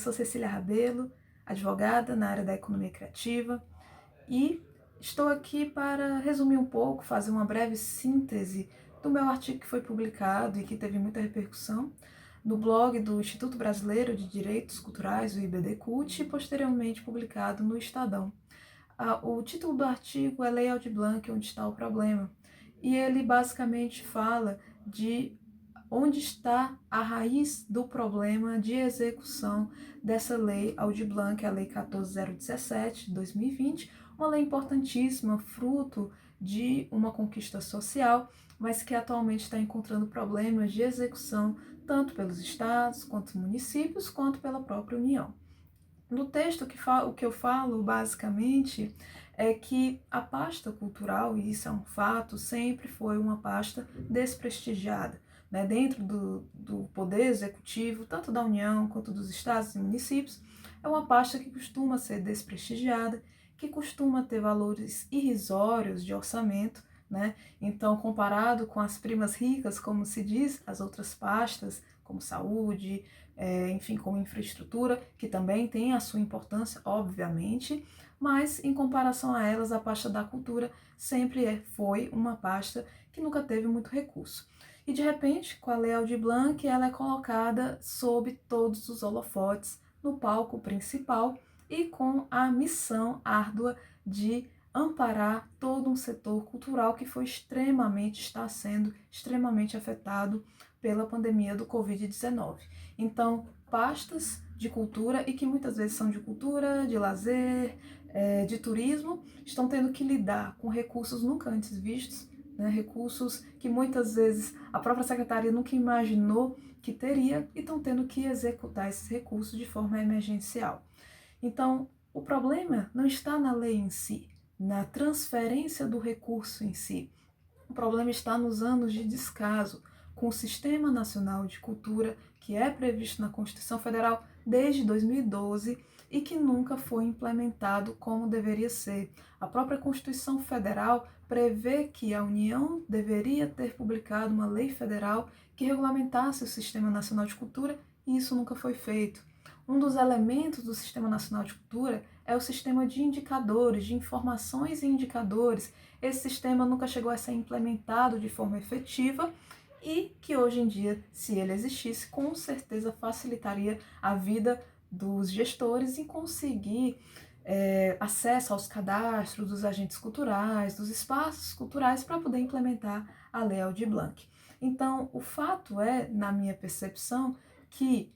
sou Cecília Rabelo, advogada na área da economia criativa e estou aqui para resumir um pouco, fazer uma breve síntese do meu artigo que foi publicado e que teve muita repercussão no blog do Instituto Brasileiro de Direitos Culturais, o IBDCult, e posteriormente publicado no Estadão. O título do artigo é Lei Aldir Blanc, onde está o problema? E ele basicamente fala de onde está a raiz do problema de execução dessa lei Aldir Blanc, a Lei 14.017 de 2020, uma lei importantíssima, fruto de uma conquista social, mas que atualmente está encontrando problemas de execução tanto pelos estados, quanto municípios, quanto pela própria União. No texto o que eu falo, basicamente, é que a pasta cultural, e isso é um fato, sempre foi uma pasta desprestigiada, né? Dentro do poder executivo, tanto da União quanto dos estados e municípios, é uma pasta que costuma ser desprestigiada, que costuma ter valores irrisórios de orçamento, né? Então, comparado com as primas ricas, como se diz, as outras pastas, como saúde, enfim, como infraestrutura, que também tem a sua importância, obviamente, mas em comparação a elas, a pasta da cultura sempre foi uma pasta que nunca teve muito recurso. E de repente, com a Lei Aldir Blanc, ela é colocada sob todos os holofotes no palco principal e com a missão árdua de amparar todo um setor cultural que está sendo extremamente afetado pela pandemia do Covid-19. Então, pastas de cultura, e que muitas vezes são de cultura, de lazer, de turismo, estão tendo que lidar com recursos nunca antes vistos, né? Recursos que muitas vezes a própria secretaria nunca imaginou que teria e estão tendo que executar esses recursos de forma emergencial. Então, o problema não está na lei em si, na transferência do recurso em si. O problema está nos anos de descaso com o Sistema Nacional de Cultura, que é previsto na Constituição Federal desde 2012 e que nunca foi implementado como deveria ser. A própria Constituição Federal prevê que a União deveria ter publicado uma lei federal que regulamentasse o Sistema Nacional de Cultura e isso nunca foi feito. Um dos elementos do Sistema Nacional de Cultura é o sistema de indicadores, de informações e indicadores. Esse sistema nunca chegou a ser implementado de forma efetiva e que hoje em dia, se ele existisse, com certeza facilitaria a vida dos gestores em conseguir acesso aos cadastros dos agentes culturais, dos espaços culturais para poder implementar a Lei Aldir Blanc. Então, o fato é, na minha percepção, que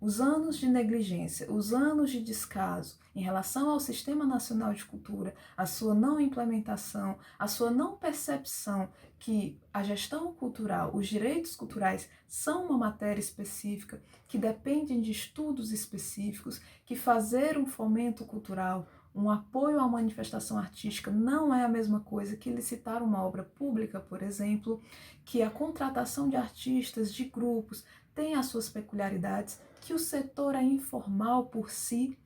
os anos de negligência, os anos de descaso em relação ao Sistema Nacional de Cultura, a sua não implementação, a sua não percepção que a gestão cultural, os direitos culturais são uma matéria específica, que dependem de estudos específicos, que fazer um fomento cultural, um apoio à manifestação artística não é a mesma coisa que licitar uma obra pública, por exemplo, que a contratação de artistas, de grupos, tem as suas peculiaridades, que o setor é informal por si.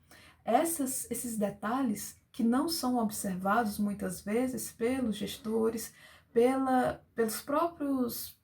Esses detalhes que não são observados muitas vezes pelos gestores, pelos próprios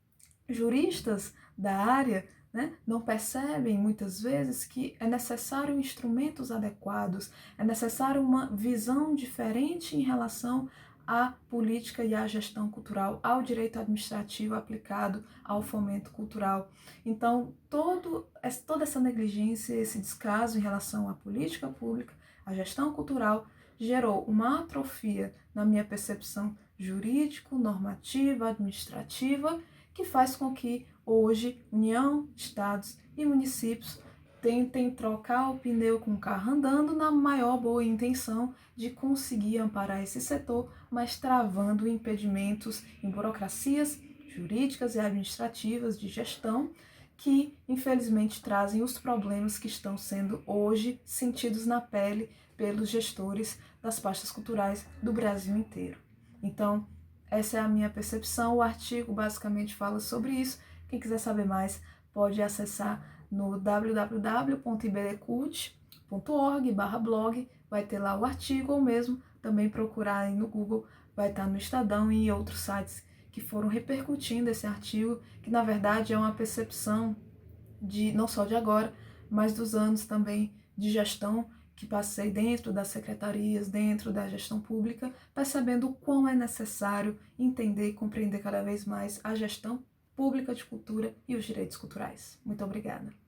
juristas da área, né, não percebem muitas vezes que é necessário instrumentos adequados, é necessário uma visão diferente em relação à política e à gestão cultural, ao direito administrativo aplicado ao fomento cultural. Então, toda essa negligência, esse descaso em relação à política pública, à gestão cultural, gerou uma atrofia, na minha percepção, jurídico, normativa, administrativa, que faz com que hoje União, estados e municípios tentem trocar o pneu com o carro andando na maior boa intenção de conseguir amparar esse setor, mas travando impedimentos em burocracias jurídicas e administrativas de gestão que, infelizmente, trazem os problemas que estão sendo hoje sentidos na pele pelos gestores das pastas culturais do Brasil inteiro. Então, essa é a minha percepção, o artigo basicamente fala sobre isso. Quem quiser saber mais pode acessar no www.ibdcult.org/blog, vai ter lá o artigo, ou mesmo também procurar aí no Google, vai estar no Estadão e em outros sites que foram repercutindo esse artigo, que na verdade é uma percepção não só de agora, mas dos anos também de gestão que passei dentro das secretarias, dentro da gestão pública, percebendo o quão é necessário entender e compreender cada vez mais a gestão pública de cultura e os direitos culturais. Muito obrigada.